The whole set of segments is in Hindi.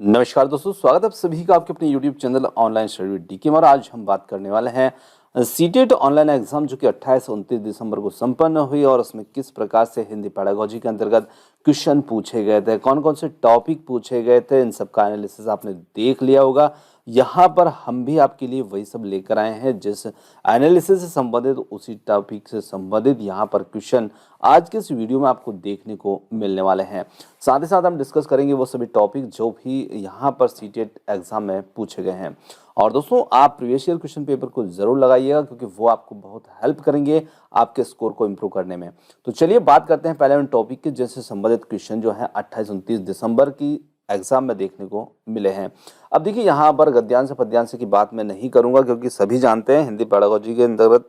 नमस्कार दोस्तों, स्वागत है आप सभी का आपके अपने YouTube channel online study with DK में। और आज हम बात करने वाले हैं सीटेट ऑनलाइन एग्जाम जो कि 28 से 29 दिसंबर को संपन्न हुई और उसमें किस प्रकार से हिंदी पेडागोजी के अंतर्गत क्वेश्चन पूछे गए थे, कौन कौन से टॉपिक पूछे गए थे, इन सब का एनालिसिस आपने देख लिया होगा। यहाँ पर हम भी आपके लिए वही सब लेकर आए हैं जिस एनालिसिस से संबंधित, उसी टॉपिक से संबंधित यहाँ पर क्वेश्चन आज के इस वीडियो में आपको देखने को मिलने वाले हैं। साथ ही साथ हम डिस्कस करेंगे वो सभी टॉपिक जो भी यहाँ पर सीटेट एग्जाम में पूछे गए हैं। और दोस्तों, आप प्रीवियस ईयर क्वेश्चन पेपर को जरूर लगाइएगा क्योंकि वो आपको बहुत हेल्प करेंगे आपके स्कोर को इम्प्रूव करने में। तो चलिए बात करते हैं पहले उन टॉपिक के जिनसे संबंधित क्वेश्चन जो है 28-29 दिसंबर की एग्जाम में देखने को मिले हैं। अब देखिए, यहाँ पर गद्यांश पद्यांश की बात मैं नहीं करूंगा क्योंकि सभी जानते हैं हिंदी पेडागोजी के अंतर्गत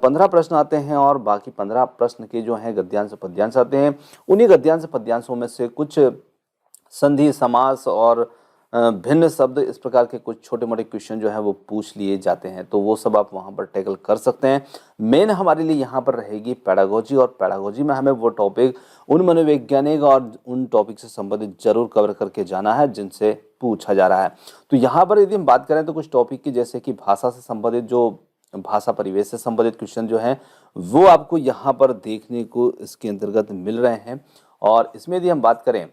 15 प्रश्न आते हैं और बाकी 15 प्रश्न के जो हैं गद्यांश पद्यांश आते हैं। उन्हीं गद्यांश पद्यांशों में से कुछ संधि, समास और भिन्न शब्द, इस प्रकार के कुछ छोटे मोटे क्वेश्चन जो है वो पूछ लिए जाते हैं, तो वो सब आप वहाँ पर टैकल कर सकते हैं। मेन हमारे लिए यहाँ पर रहेगी पेडागोजी, और पेडागोजी में हमें वो टॉपिक, उन मनोवैज्ञानिक और उन टॉपिक से संबंधित जरूर कवर करके जाना है जिनसे पूछा जा रहा है। तो यहाँ पर यदि हम बात करें तो कुछ टॉपिक की, जैसे कि भाषा से संबंधित, जो भाषा परिवेश से संबंधित क्वेश्चन जो हैं वो आपको यहाँ पर देखने को इसके अंतर्गत मिल रहे हैं। और इसमें यदि हम बात करें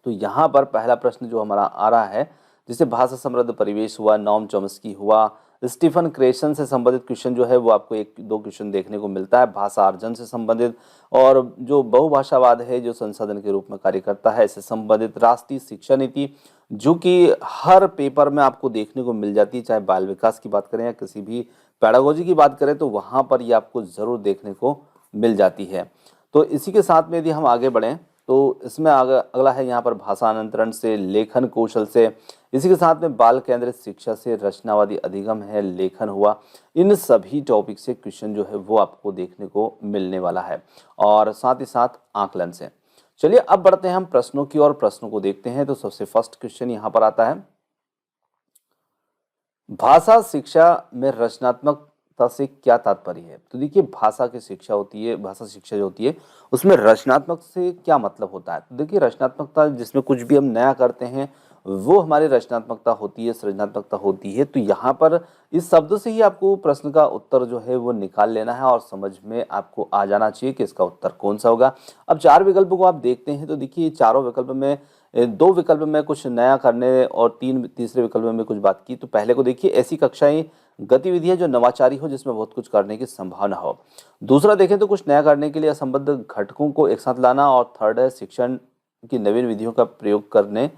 तो यहाँ पर पहला प्रश्न जो हमारा आ रहा है, जिसे भाषा समृद्ध परिवेश हुआ, नॉम चॉम्स्की हुआ, स्टीफन क्रेसन से संबंधित क्वेश्चन जो है वो आपको एक दो क्वेश्चन देखने को मिलता है। भाषा अर्जन से संबंधित, और जो बहुभाषावाद है जो संसाधन के रूप में कार्य करता है, इससे संबंधित राष्ट्रीय शिक्षा नीति जो कि हर पेपर में आपको देखने को मिल जाती है, चाहे बाल विकास की बात करें या किसी भी पेडागोजी की बात करें, तो वहाँ पर ये आपको ज़रूर देखने को मिल जाती है। तो इसी के साथ में यदि हम आगे बढ़ें तो इसमें अगला है यहाँ पर भाषा अनंतरण से, लेखन कौशल से, इसी के साथ में बाल केंद्रित शिक्षा से, रचनावादी अधिगम है, लेखन हुआ। इन सभी टॉपिक से क्वेश्चन जो है वो आपको देखने को मिलने वाला है, और साथ ही साथ आकलन से। चलिए अब बढ़ते हैं हम प्रश्नों की ओर, प्रश्नों को देखते हैं। तो सबसे फर्स्ट क्वेश्चन यहाँ पर आता है, भाषा शिक्षा में रचनात्मकता से क्या तात्पर्य है। तो देखिए, भाषा की शिक्षा होती है, भाषा शिक्षा जो होती है उसमें रचनात्मक से क्या मतलब होता है। तो देखिए, रचनात्मकता जिसमें कुछ भी हम नया करते हैं वो हमारी रचनात्मकता होती है, सृजनात्मकता होती है। तो यहाँ पर इस शब्द से ही आपको प्रश्न का उत्तर जो है वो निकाल लेना है और समझ में आपको आ जाना चाहिए कि इसका उत्तर कौन सा होगा। अब चार विकल्पों को आप देखते हैं तो देखिए, चारों विकल्प में दो विकल्प में कुछ नया करने और तीसरे विकल्प में कुछ बात की। तो पहले को देखिए, ऐसी कक्षाएं गतिविधियां जो नवाचारी हो, जिसमें बहुत कुछ करने की संभावना हो। दूसरा देखें तो कुछ नया करने के लिए असंबद्ध घटकों को एक साथ लाना। और थर्ड है शिक्षण की नवीन विधियों का प्रयोग करने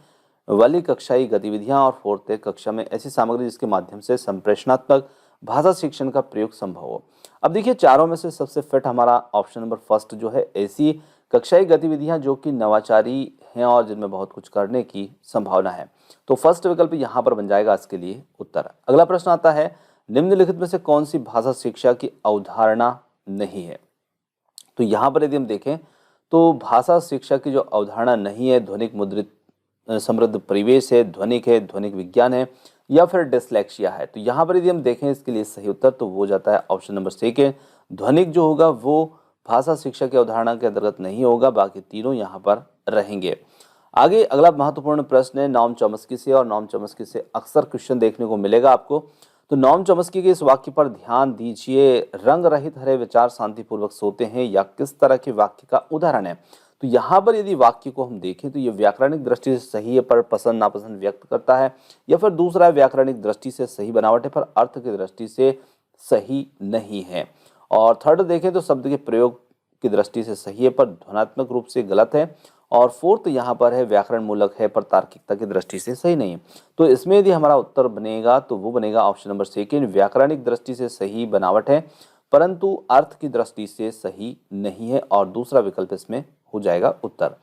वाली कक्षाई गतिविधियां। और फोर्थ है कक्षा में ऐसी सामग्री जिसके माध्यम से संप्रेषणात्मक भाषा शिक्षण का प्रयोग संभव हो। अब देखिए, चारों में से सबसे फिट हमारा ऑप्शन नंबर फर्स्ट जो है, ऐसी कक्षाई गतिविधियां जो कि नवाचारी हैं और जिनमें बहुत कुछ करने की संभावना है। तो फर्स्ट विकल्प यहाँ पर बन जाएगा इसके लिए उत्तर। अगला प्रश्न आता है, निम्नलिखित में से कौन सी भाषा शिक्षा की अवधारणा नहीं है। तो यहाँ पर यदि हम देखें तो भाषा शिक्षा की जो अवधारणा नहीं है, ध्वनिक मुद्रित समृद्ध परिवेश है, ध्वनिक विज्ञान है, या फिर डिसलेक्सिया है। तो यहाँ पर यदि हम देखें इसके लिए सही उत्तर तो वो जाता है ऑप्शन नंबर सेकंड। ध्वनिक जो होगा वो भाषा शिक्षा की अवधारणा के अंतर्गत नहीं होगा, बाकी तीनों यहाँ पर रहेंगे। आगे अगला महत्वपूर्ण प्रश्न है नॉम चॉम्स्की से, और नॉम चॉम्स्की से अक्सर क्वेश्चन देखने को मिलेगा आपको। तो नॉम चॉम्स्की के इस वाक्य पर ध्यान दीजिए, रंग रहित हरे विचार शांतिपूर्वक सोते हैं, या किस तरह के वाक्य का उदाहरण है। तो यहाँ पर यदि वाक्य को हम देखें तो ये व्याकरणिक दृष्टि से सही है पर पसंद नापसंद व्यक्त करता है, या फिर दूसरा है व्याकरणिक दृष्टि से सही बनावट है पर अर्थ की दृष्टि से सही नहीं है। और थर्ड देखें तो शब्द के प्रयोग की दृष्टि से सही है पर ध्वनात्मक रूप से गलत है। और फोर्थ यहाँ पर है व्याकरण मूलक है पर तार्किकता की दृष्टि से सही नहीं है। तो इसमें यदि हमारा उत्तर बनेगा तो वो बनेगा ऑप्शन नंबर सेकंड, व्याकरणिक दृष्टि से सही बनावट है परंतु अर्थ की दृष्टि से सही नहीं है, और दूसरा विकल्प इसमें हो जाएगा उत्तर।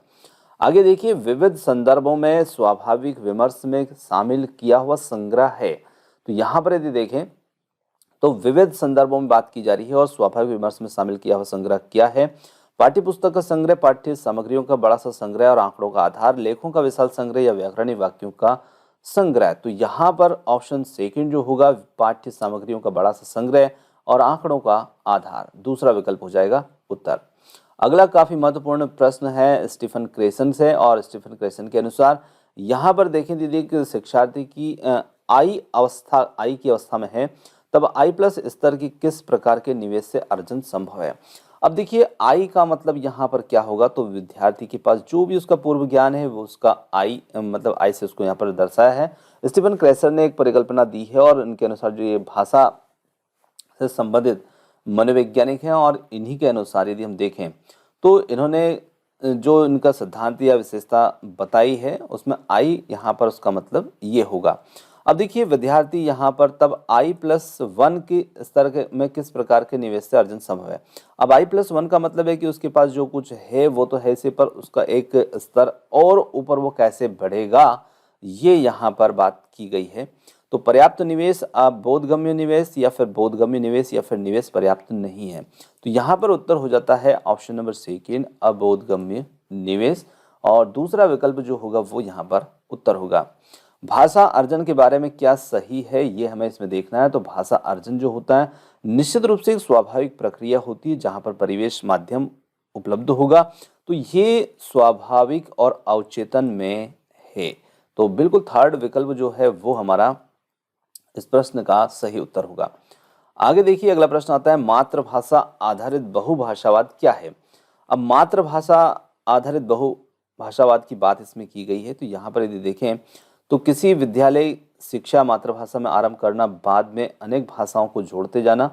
आगे देखिए, विविध संदर्भों में स्वाभाविक विमर्श में शामिल किया हुआ संग्रह है। तो यहाँ पर यदि देखें तो विविध संदर्भों में बात की जा रही है और स्वाभाविक विमर्श में शामिल किया हुआ संग्रह क्या है। पाठ्य पुस्तक का संग्रह, पाठ्य सामग्रियों का बड़ा सा संग्रह और आंकड़ों का आधार, लेखों का विशाल संग्रह, या व्याकरणिक वाक्यों का संग्रह। तो यहाँ पर ऑप्शन सेकंड जो होगा, पाठ्य सामग्रियों का बड़ा सा संग्रह और आंकड़ों का आधार, दूसरा विकल्प हो जाएगा उत्तर। अगला काफी महत्वपूर्ण प्रश्न है स्टीफन क्रेसन से, और स्टीफन क्रेसन के अनुसार यहाँ पर देखें दीदी कि शिक्षार्थी की आई की अवस्था में है, तब आई प्लस स्तर की किस प्रकार के निवेश से अर्जन संभव है। अब देखिए आई का मतलब यहाँ पर क्या होगा, तो विद्यार्थी के पास जो भी उसका पूर्व ज्ञान है वो उसका आई मतलब आई से उसको यहाँ पर दर्शाया है। स्टीफन क्रेसर ने एक परिकल्पना दी है और इनके अनुसार जो ये भाषा से संबंधित मनोवैज्ञानिक हैं और इन्हीं के अनुसार यदि हम देखें तो इन्होंने जो इनका सिद्धांत या विशेषता बताई है उसमें आई यहाँ पर उसका मतलब ये होगा। अब देखिए विद्यार्थी यहाँ पर तब I+1 के स्तर में किस प्रकार के निवेश से अर्जन संभव है। अब I+1 का मतलब है कि उसके पास जो कुछ है वो तो है से, पर उसका एक स्तर और ऊपर वो कैसे बढ़ेगा, ये यहाँ पर बात की गई है। तो पर्याप्त निवेश, बोधगम्य निवेश या फिर बोधगम्य निवेश या फिर निवेश पर्याप्त नहीं है। तो यहाँ पर उत्तर हो जाता है ऑप्शन नंबर सेकेंड, अबोधगम्य निवेश। और दूसरा विकल्प जो होगा वो यहाँ पर उत्तर होगा। भाषा अर्जन के बारे में क्या सही है ये हमें इसमें देखना है। तो भाषा अर्जन जो होता है निश्चित रूप से एक स्वाभाविक प्रक्रिया होती है जहाँ पर परिवेश माध्यम उपलब्ध होगा, तो ये स्वाभाविक और अवचेतन में है। तो बिल्कुल थर्ड विकल्प जो है वो हमारा इस प्रश्न का सही उत्तर होगा। आगे देखिए अगला प्रश्न आता है, मातृभाषा आधारित बहुभाषावाद क्या है। अब मातृभाषा आधारित बहुभाषावाद की बात इसमें की गई है। तो यहाँ पर यदि देखें तो किसी विद्यालय शिक्षा मातृभाषा में आरंभ करना, बाद में अनेक भाषाओं को जोड़ते जाना,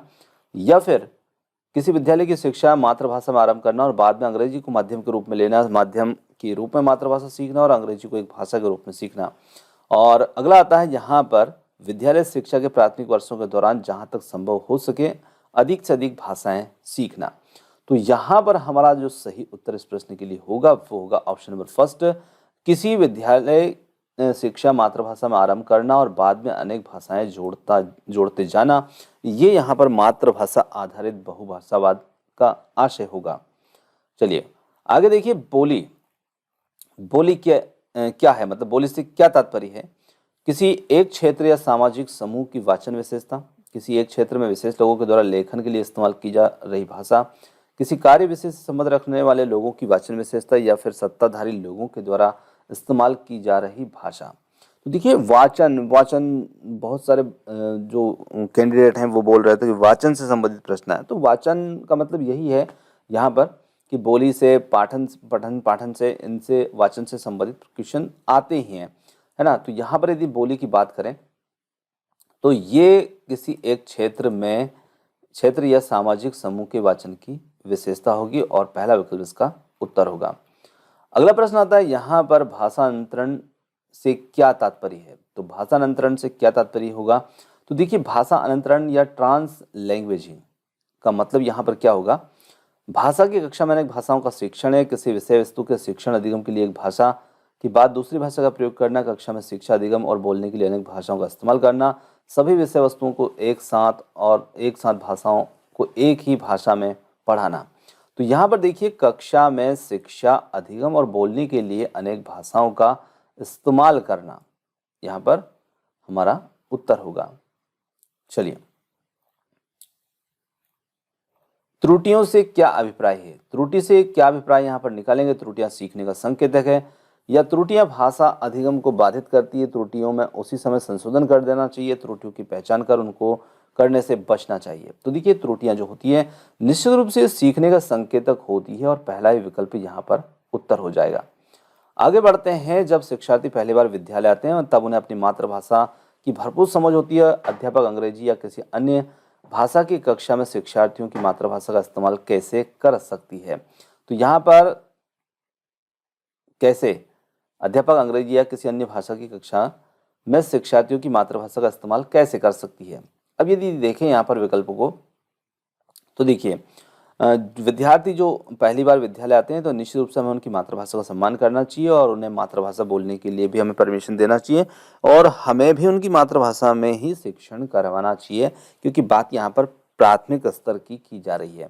या फिर किसी विद्यालय की शिक्षा मातृभाषा में आरंभ करना और बाद में अंग्रेजी को माध्यम के रूप में लेना, माध्यम के रूप में मातृभाषा सीखना और अंग्रेजी को एक भाषा के रूप में सीखना। और अगला आता है यहाँ पर विद्यालय शिक्षा के प्राथमिक वर्षों के दौरान जहाँ तक संभव हो सके अधिक से अधिक भाषाएं सीखना। तो यहाँ पर हमारा जो सही उत्तर इस प्रश्न के लिए होगा वो होगा ऑप्शन नंबर फर्स्ट, किसी विद्यालय शिक्षा मातृभाषा में आरंभ करना और बाद में अनेक भाषाएं जोड़ते जाना, ये यहाँ पर मातृभाषा आधारित बहुभाषावाद का आशय होगा। चलिए आगे देखिए, बोली क्या है, मतलब बोली से क्या तात्पर्य है। किसी एक क्षेत्र या सामाजिक समूह की वाचन विशेषता, किसी एक क्षेत्र में विशेष लोगों के द्वारा लेखन के लिए इस्तेमाल की जा रही भाषा, किसी कार्य विशेष से संबंध रखने वाले लोगों की वाचन विशेषता, या फिर सत्ताधारी लोगों के द्वारा इस्तेमाल की जा रही भाषा। तो देखिए वाचन बहुत सारे जो कैंडिडेट हैं वो बोल रहे थे कि वाचन से संबंधित प्रश्न है। तो वाचन का मतलब यही है यहाँ पर कि बोली से, पाठन से, इनसे वाचन से संबंधित क्वेश्चन आते ही हैं, है ना। तो यहाँ पर यदि बोली की बात करें तो ये किसी एक क्षेत्र या सामाजिक समूह के वाचन की विशेषता होगी और पहला विकल्प इसका उत्तर होगा। अगला प्रश्न आता है, यहाँ पर भाषांतरण से क्या तात्पर्य है। तो भाषांतरण से क्या तात्पर्य होगा। तो देखिए भाषा अंतरण या ट्रांस लैंग्वेजिंग का मतलब यहाँ पर क्या होगा, भाषा की कक्षा में अनेक भाषाओं का शिक्षण है। किसी विषय वस्तु के शिक्षण अधिगम के लिए एक भाषा के बाद दूसरी भाषा का प्रयोग करना, कक्षा में शिक्षा अधिगम और बोलने के लिए अनेक भाषाओं का इस्तेमाल करना, सभी विषय वस्तुओं को एक साथ भाषाओं को एक ही भाषा में पढ़ाना। तो यहाँ पर देखिए कक्षा में शिक्षा अधिगम और बोलने के लिए अनेक भाषाओं का इस्तेमाल करना, यहाँ पर हमारा उत्तर होगा। चलिए, त्रुटियों से क्या अभिप्राय है। त्रुटि से क्या अभिप्राय यहाँ पर निकालेंगे। त्रुटियां सीखने का संकेतक है, या त्रुटियां भाषा अधिगम को बाधित करती है। त्रुटियों में उसी समय संशोधन कर देना चाहिए। त्रुटियों की पहचान कर उनको करने से बचना चाहिए। तो देखिए त्रुटियां जो होती है निश्चित रूप से सीखने का संकेतक होती है और पहला ही विकल्प यहाँ पर उत्तर हो जाएगा। आगे बढ़ते हैं, जब शिक्षार्थी पहली बार विद्यालय आते हैं तब उन्हें अपनी मातृभाषा की भरपूर समझ होती है। अध्यापक अंग्रेजी या किसी अन्य भाषा की कक्षा में शिक्षार्थियों की मातृभाषा का इस्तेमाल कैसे कर सकती है। तो यहाँ पर कैसे अध्यापक अंग्रेजी या किसी अन्य भाषा की कक्षा में शिक्षार्थियों की मातृभाषा का इस्तेमाल कैसे कर सकती है। अब यदि देखें यहाँ पर विकल्पों को, तो देखिए विद्यार्थी जो पहली बार विद्यालय आते हैं तो निश्चित रूप से हमें उनकी मातृभाषा का सम्मान करना चाहिए और उन्हें मातृभाषा बोलने के लिए भी हमें परमिशन देना चाहिए और हमें भी उनकी मातृभाषा में ही शिक्षण करवाना चाहिए, क्योंकि बात यहाँ पर प्राथमिक स्तर की जा रही है।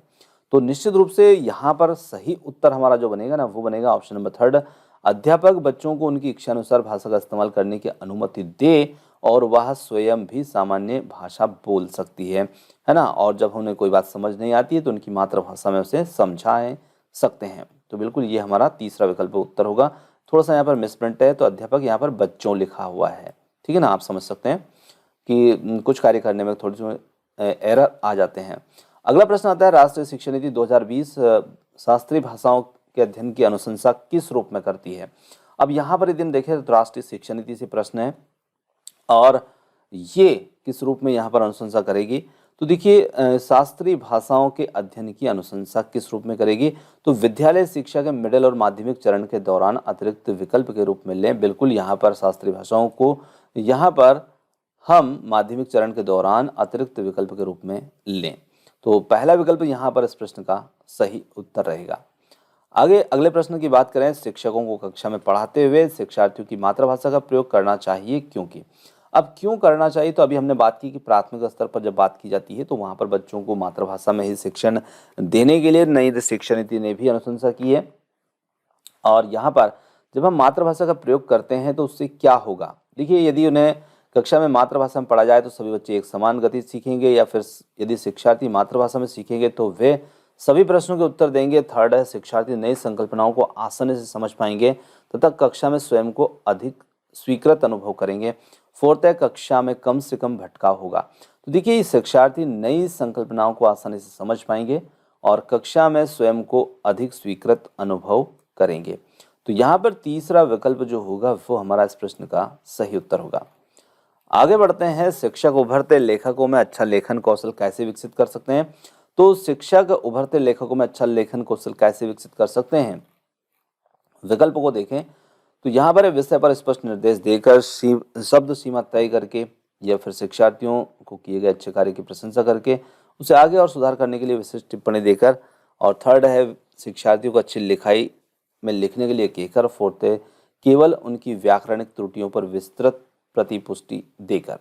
तो निश्चित रूप से यहाँ पर सही उत्तर हमारा जो बनेगा ना वो बनेगा ऑप्शन नंबर थर्ड, अध्यापक बच्चों को उनकी इच्छा अनुसार भाषा का इस्तेमाल करने की अनुमति दे और वह स्वयं भी सामान्य भाषा बोल सकती है ना। और जब उन्हें कोई बात समझ नहीं आती है तो उनकी मातृभाषा में उसे समझा सकते हैं। तो बिल्कुल ये हमारा तीसरा विकल्प उत्तर होगा, थोड़ा सा यहाँ पर मिसप्रिंट है, तो अध्यापक यहाँ पर बच्चों लिखा हुआ है। ठीक है ना, आप समझ सकते हैं कि कुछ कार्य करने में थोड़ी सी एरर आ जाते हैं। अगला प्रश्न आता है, राष्ट्रीय शिक्षा नीति 2020 शास्त्रीय भाषाओं के अध्ययन की अनुशंसा किस रूप में करती है। अब यहाँ पर यदि हम देखें तो राष्ट्रीय शिक्षा नीति से प्रश्न है और ये किस रूप में यहाँ पर अनुशंसा करेगी। तो देखिए शास्त्रीय भाषाओं के अध्ययन की अनुशंसा किस रूप में करेगी, तो विद्यालय शिक्षा के मिडिल और माध्यमिक चरण के दौरान अतिरिक्त विकल्प के रूप में लें। बिल्कुल यहाँ पर शास्त्रीय भाषाओं को यहाँ पर हम माध्यमिक चरण के दौरान अतिरिक्त विकल्प के रूप में लें। तो पहला विकल्प यहाँ पर इस प्रश्न का सही उत्तर रहेगा। आगे अगले प्रश्न की बात करें, शिक्षकों को कक्षा में पढ़ाते हुए शिक्षार्थियों की मातृभाषा का प्रयोग करना चाहिए क्योंकि। अब क्यों करना चाहिए, तो अभी हमने बात की कि प्राथमिक स्तर पर जब बात की जाती है तो वहाँ पर बच्चों को मातृभाषा में ही शिक्षण देने के लिए नई शिक्षा नीति ने भी अनुशंसा की है। और यहाँ पर जब हम मातृभाषा का प्रयोग करते हैं तो उससे क्या होगा। देखिए, यदि उन्हें कक्षा में मातृभाषा में पढ़ा जाए तो सभी बच्चे एक समान गति सीखेंगे, या फिर यदि शिक्षार्थी मातृभाषा में सीखेंगे तो वे सभी प्रश्नों के उत्तर देंगे। थर्ड है, शिक्षार्थी नई संकल्पनाओं को आसानी से समझ पाएंगे तथा कक्षा में स्वयं को अधिक स्वीकृत अनुभव करेंगे। फोर्थ है, कक्षा में कम से कम भटकाव होगा। तो देखिए, शिक्षार्थी नई संकल्पनाओं को आसानी से समझ पाएंगे और कक्षा में स्वयं को अधिक स्वीकृत अनुभव करेंगे। तो यहाँ पर तीसरा विकल्प जो होगा वो हमारा इस प्रश्न का सही उत्तर होगा। आगे बढ़ते हैं, शिक्षक उभरते लेखकों में अच्छा लेखन कौशल कैसे विकसित कर सकते हैं। तो शिक्षक उभरते लेखकों में अच्छा लेखन कौशल कैसे विकसित कर सकते हैं, विकल्प को देखें तो यहाँ पर विषय पर स्पष्ट निर्देश देकर, शब्द सीमा तय करके, या फिर शिक्षार्थियों को किए गए अच्छे कार्य की प्रशंसा करके उसे आगे और सुधार करने के लिए विशिष्ट टिप्पणी देकर, और थर्ड है शिक्षार्थियों को अच्छी लिखाई में लिखने के लिए कहकर, फोर्थ है केवल उनकी व्याकरणिक त्रुटियों पर विस्तृत प्रतिपुष्टि देकर।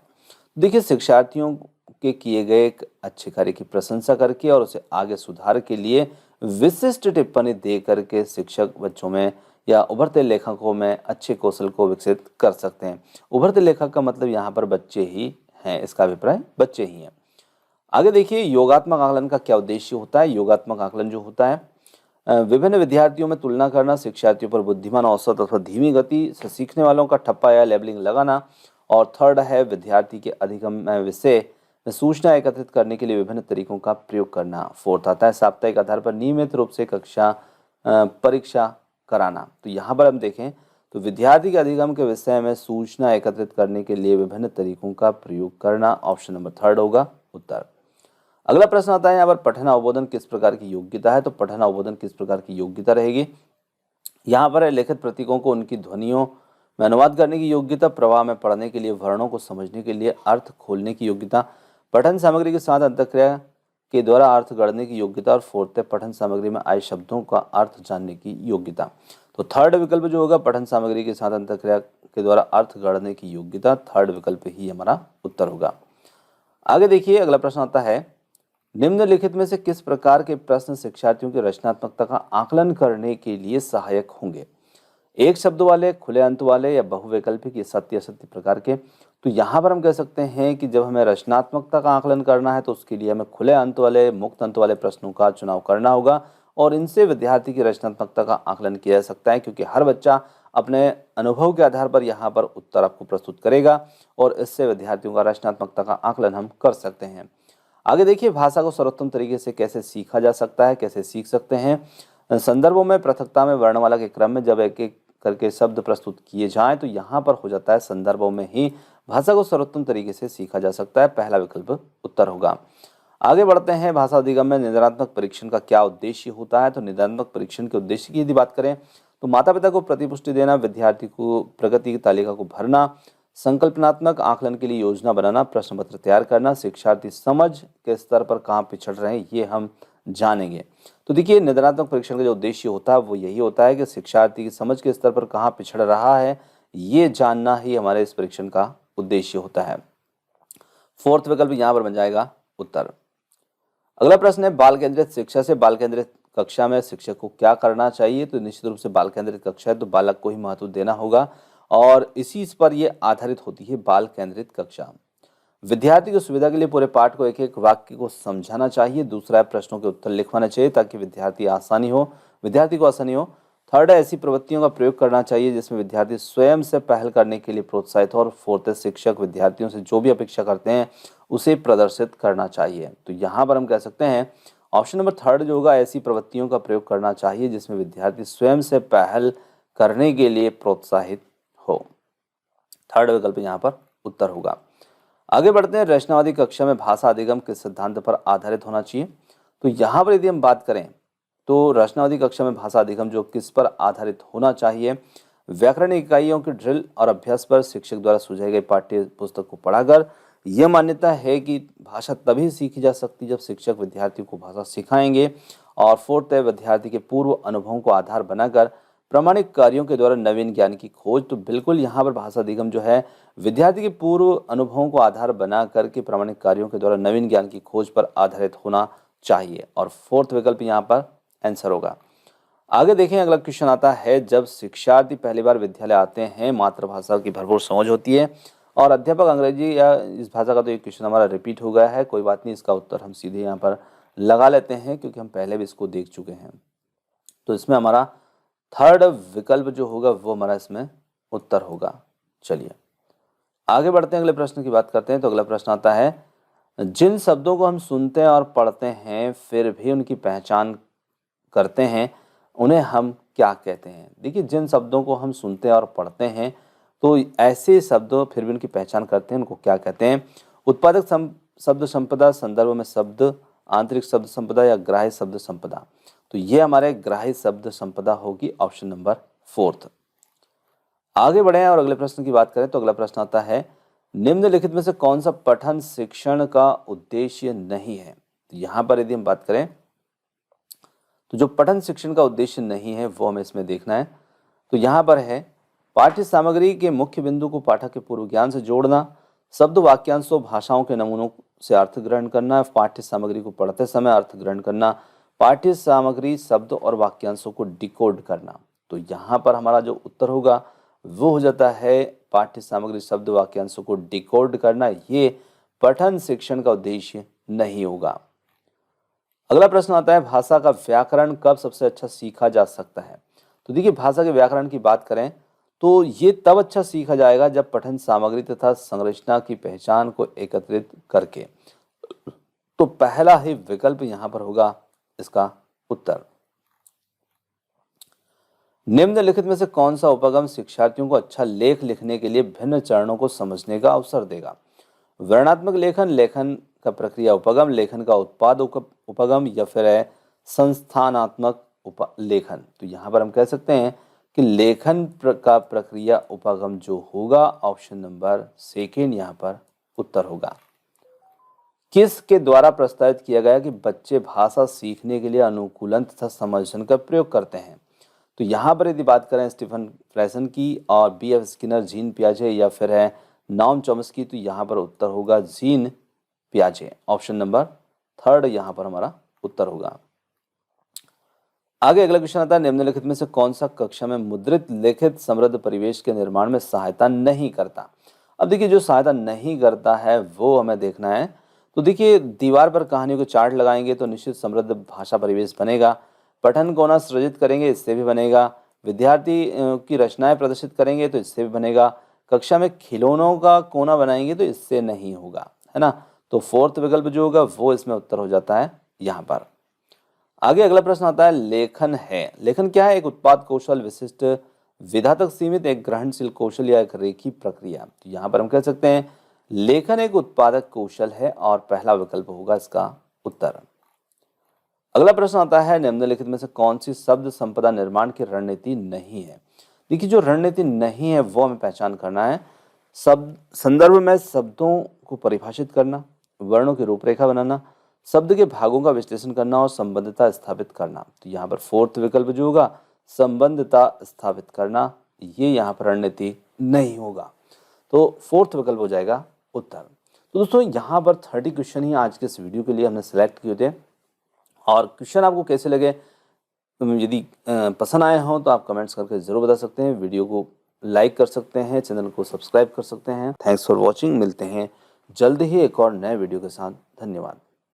देखिए, शिक्षार्थियों के किए गए एक अच्छे कार्य की प्रशंसा करके और उसे आगे सुधार के लिए विशिष्ट टिप्पणी दे करके शिक्षक बच्चों में या उभरते लेखकों में अच्छे कौशल को विकसित कर सकते हैं। उभरते लेखक का मतलब यहाँ पर बच्चे ही हैं, इसका अभिप्राय बच्चे ही हैं। आगे देखिए, योगात्मक आकलन का क्या उद्देश्य होता है। योगात्मक आकलन जो होता है, विभिन्न विद्यार्थियों में तुलना करना, शिक्षार्थियों पर बुद्धिमान औसत अथवा धीमी गति से सीखने वालों का ठप्पा या लेबलिंग लगाना, और थर्ड है विद्यार्थी के अधिगम विषय में सूचना एकत्रित करने के लिए विभिन्न तरीकों का प्रयोग करना। फोर्थ आता है साप्ताहिक आधार पर नियमित रूप से कक्षा परीक्षा कराना। तो यहाँ पर हम देखें तो विद्यार्थी के अधिगम के विषय में सूचना एकत्रित करने के लिए विभिन्न तरीकों का प्रयोग करना, ऑप्शन नंबर थर्ड होगा उत्तर। अगला प्रश्न आता है यहाँ पर, पठन अवबोधन किस प्रकार की योग्यता है। तो पठन अवबोधन किस प्रकार की योग्यता रहेगी। यहाँ पर लिखित प्रतीकों को उनकी ध्वनियों में अनुवाद करने की योग्यता, प्रवाह में पढ़ने के लिए, वर्णों को समझने के लिए, अर्थ खोलने की योग्यता, पठन सामग्री के साथ अंतःक्रिया के द्वारा अर्थ गढ़ने की योग्यता, और फोर्थ है पठन सामग्री में आए शब्दों का अर्थ जानने की योग्यता। तो थर्ड विकल्प जो होगा, पठन सामग्री के साथ अंतःक्रिया के द्वारा अर्थ गढ़ने की योग्यता, थर्ड विकल्प ही हमारा उत्तर होगा। आगे देखिए, अगला प्रश्न आता है, निम्नलिखित में से किस प्रकार के प्रश्न शिक्षार्थियों की रचनात्मकता का आकलन करने के लिए सहायक होंगे। एक शब्द वाले, खुले अंत वाले, या बहुवैकल्पिक, या सत्य असत्य प्रकार के। तो यहाँ पर हम कह सकते हैं कि जब हमें रचनात्मकता का आकलन करना है तो उसके लिए हमें खुले अंत वाले, मुक्त अंत वाले प्रश्नों का चुनाव करना होगा, और इनसे विद्यार्थी की रचनात्मकता का आकलन किया जा सकता है, क्योंकि हर बच्चा अपने अनुभव के आधार पर यहाँ पर उत्तर आपको प्रस्तुत करेगा और इससे विद्यार्थियों का रचनात्मकता का आकलन हम कर सकते हैं। आगे देखिए, भाषा को सर्वोत्तम तरीके से कैसे सीखा जा सकता है, कैसे सीख सकते हैं। संदर्भों में पृथकता में वर्णमाला के क्रम में जब एक एक करके शब्द प्रस्तुत किए जाएं तो यहाँ पर हो जाता है संदर्भों में ही भाषा को सर्वोत्तम तरीके से सीखा जा सकता है, पहला विकल्प उत्तर होगा। आगे बढ़ते हैं, भाषा अधिगम में निदानात्मक परीक्षण का क्या उद्देश्य होता है। तो निदानात्मक परीक्षण के उद्देश्य की यदि बात करें तो माता पिता को प्रतिपुष्टि देना, विद्यार्थी को प्रगति की तालिका को भरना, संकल्पनात्मक आकलन के लिए योजना बनाना, प्रश्न पत्र तैयार करना, शिक्षार्थी समझ के स्तर पर कहाँ पिछड़ रहे हैं ये हम जानेंगे। तो देखिए, निदानात्मक परीक्षण का जो उद्देश्य होता है वो यही होता है कि शिक्षार्थी की समझ के स्तर पर कहाँ पिछड़ रहा है ये जानना ही हमारे इस परीक्षण का उद्देश्य होता है। फोर्थ विकल्प यहाँ पर बन जाएगा उत्तर। अगला प्रश्न है, बाल केंद्रित शिक्षा से बाल केंद्रित कक्षा में शिक्षक को क्या करना चाहिए। तो निश्चित रूप से बाल केंद्रित कक्षा है तो बालक को ही महत्व देना होगा और इसी पर यह आधारित होती है बाल केंद्रित कक्षा। विद्यार्थी की सुविधा के लिए पूरे पाठ को एक एक वाक्य को समझाना चाहिए। दूसरा है, प्रश्नों के उत्तर लिखवाना चाहिए ताकि विद्यार्थी को आसानी हो। थर्ड है ऐसी प्रवृत्तियों का प्रयोग करना चाहिए जिसमें विद्यार्थी स्वयं से पहल करने के लिए प्रोत्साहित हो। और फोर्थ है शिक्षक विद्यार्थियों से जो भी अपेक्षा करते हैं उसे प्रदर्शित करना चाहिए। तो यहाँ पर हम कह सकते हैं ऑप्शन नंबर थर्ड जो होगा, ऐसी प्रवृत्तियों का प्रयोग करना चाहिए जिसमें विद्यार्थी स्वयं से पहल करने के लिए प्रोत्साहित हो। थर्ड विकल्प यहाँ पर उत्तर होगा। आगे बढ़ते हैं, रचनावादी कक्षा में भाषा अधिगम किस सिद्धांत पर आधारित होना चाहिए। तो यहाँ पर यदि हम बात करें तो रचनावादी कक्षा में भाषा अधिगम जो किस पर आधारित होना चाहिए, व्याकरण इकाइयों के ड्रिल और अभ्यास पर शिक्षक द्वारा सुझाई गई पाठ्य पुस्तक को पढ़ाकर। यह मान्यता है कि भाषा तभी सीखी जा सकती जब शिक्षक विद्यार्थियों को भाषा सिखाएंगे। और फोर्थ है विद्यार्थी के पूर्व अनुभवों को आधार बनाकर प्रामाणिक कार्यों के द्वारा नवीन ज्ञान की खोज। तो बिल्कुल यहाँ पर भाषा अधिगम जो है विद्यार्थी के पूर्व अनुभवों को आधार बना करके प्रामाणिक कार्यों के द्वारा नवीन ज्ञान की खोज पर आधारित होना चाहिए। और फोर्थ विकल्प यहाँ पर आंसर होगा। आगे देखें, अगला क्वेश्चन आता है, जब शिक्षार्थी पहली बार विद्यालय आते हैं मातृभाषा की भरपूर समझ होती है और अध्यापक अंग्रेजी या इस भाषा का, तो ये क्वेश्चन हमारा रिपीट हो गया है, कोई बात नहीं, इसका उत्तर हम सीधे यहाँ पर लगा लेते हैं क्योंकि हम पहले भी इसको देख चुके हैं। तो इसमें हमारा थर्ड विकल्प जो होगा वो हमारा इसमें उत्तर होगा। चलिए आगे बढ़ते हैं, अगले प्रश्न की बात करते हैं। तो अगला प्रश्न आता है, जिन शब्दों को हम सुनते हैं और पढ़ते हैं फिर भी उनकी पहचान करते हैं उन्हें हम क्या कहते हैं। देखिए, जिन शब्दों को हम सुनते हैं और पढ़ते हैं तो ऐसे शब्द फिर भी उनकी पहचान करते हैं, उनको क्या कहते हैं। उत्पादक शब्द संपदा, संदर्भ में शब्द, आंतरिक शब्द संपदा या ग्राह्य शब्द संपदा। तो ये हमारे ग्राह्य शब्द संपदा होगी, ऑप्शन नंबर फोर्थ। आगे बढ़े और अगले प्रश्न की बात करें तो अगला प्रश्न आता है, निम्नलिखित में से कौन सा पठन शिक्षण का उद्देश्य नहीं है। तो यहाँ पर यदि हम बात करें तो जो पठन शिक्षण का उद्देश्य नहीं है वो हमें इसमें देखना है। तो यहाँ पर है, पाठ्य सामग्री के मुख्य बिंदु को पाठक के पूर्व ज्ञान से जोड़ना, शब्द वाक्यांशों भाषाओं के नमूनों से अर्थ ग्रहण करना, पाठ्य सामग्री को पढ़ते समय अर्थ ग्रहण करना, पाठ्य सामग्री शब्द और वाक्यांशों को डिकोड करना। तो यहाँ पर हमारा जो उत्तर होगा वो हो जाता है पाठ्य सामग्री शब्द वाक्यांशों को डिकोड करना। ये पठन शिक्षण का उद्देश्य नहीं होगा। अगला प्रश्न आता है, भाषा का व्याकरण कब सबसे अच्छा सीखा जा सकता है। तो देखिए, भाषा के व्याकरण की बात करें तो ये तब अच्छा सीखा जाएगा जब पठन सामग्री तथा संरचना की पहचान को एकत्रित करके। तो पहला ही विकल्प यहां पर होगा इसका उत्तर। निम्नलिखित में से कौन सा उपगम शिक्षार्थियों को अच्छा लेख लिखने के लिए भिन्न चरणों को समझने का अवसर देगा। वर्णनात्मक लेखन, लेखन का प्रक्रिया उपगम, लेखन का उत्पाद उपगम या फिर है संस्थानात्मक लेखन। तो यहाँ पर हम कह सकते हैं कि लेखन का प्रक्रिया उपगम जो होगा, ऑप्शन नंबर सेकेंड यहाँ पर उत्तर होगा। किसके द्वारा प्रस्तावित किया गया कि बच्चे भाषा सीखने के लिए अनुकूलन तथा समझन का प्रयोग करते हैं। तो यहाँ पर यदि बात करें स्टीफन फ्रैसन की और बी.एफ. स्किनर, जीन पियाजे या फिर है नॉम चॉम्स्की, तो यहाँ पर उत्तर होगा जीन पियाजे, ऑप्शन नंबर थर्ड यहाँ पर हमारा उत्तर होगा। आगे अगला क्वेश्चन आता है, निम्नलिखित में से कौन सा कक्षा में मुद्रित लिखित समृद्ध परिवेश के निर्माण में सहायता नहीं करता। अब देखिए, जो सहायता नहीं करता है वो हमें देखना है। तो देखिए, दीवार पर कहानियों के चार्ट लगाएंगे तो निश्चित समृद्ध भाषा परिवेश बनेगा। पठन कोना सृजित करेंगे, इससे भी बनेगा। विद्यार्थी की रचनाएं प्रदर्शित करेंगे तो इससे भी बनेगा। कक्षा में खिलौनों का कोना बनाएंगे तो इससे नहीं होगा, है ना। तो फोर्थ विकल्प जो होगा वो इसमें उत्तर हो जाता है यहाँ पर। आगे अगला प्रश्न आता है, लेखन है। लेखन क्या है? एक उत्पाद कौशल, विशिष्ट विधा तक सीमित, एक ग्रहणशील कौशल या एक रेखी प्रक्रिया। तो यहाँ पर हम कह सकते हैं लेखन एक उत्पादक कौशल है और पहला विकल्प होगा इसका उत्तर। अगला प्रश्न आता है, निम्नलिखित में से कौन सी शब्द संपदा निर्माण की रणनीति नहीं है। देखिए, जो रणनीति नहीं है वो हमें पहचान करना है। शब्द संदर्भ में शब्दों को परिभाषित करना, वर्णों की रूपरेखा बनाना, शब्द के भागों का विश्लेषण करना और संबंधता स्थापित करना। तो यहाँ पर फोर्थ विकल्प जो होगा संबंधता स्थापित करना, ये यहाँ पर रणनीति नहीं होगा। तो फोर्थ विकल्प हो जाएगा उत्तर। तो दोस्तों, यहाँ पर 30 क्वेश्चन ही आज के इस वीडियो के लिए हमने सेलेक्ट किए थे। और क्वेश्चन आपको कैसे लगे, यदि पसंद आए हों तो आप कमेंट्स करके ज़रूर बता सकते हैं। वीडियो को लाइक कर सकते हैं, चैनल को सब्सक्राइब कर सकते हैं। Thanks for watching. मिलते हैं जल्द ही एक और नए वीडियो के साथ। धन्यवाद।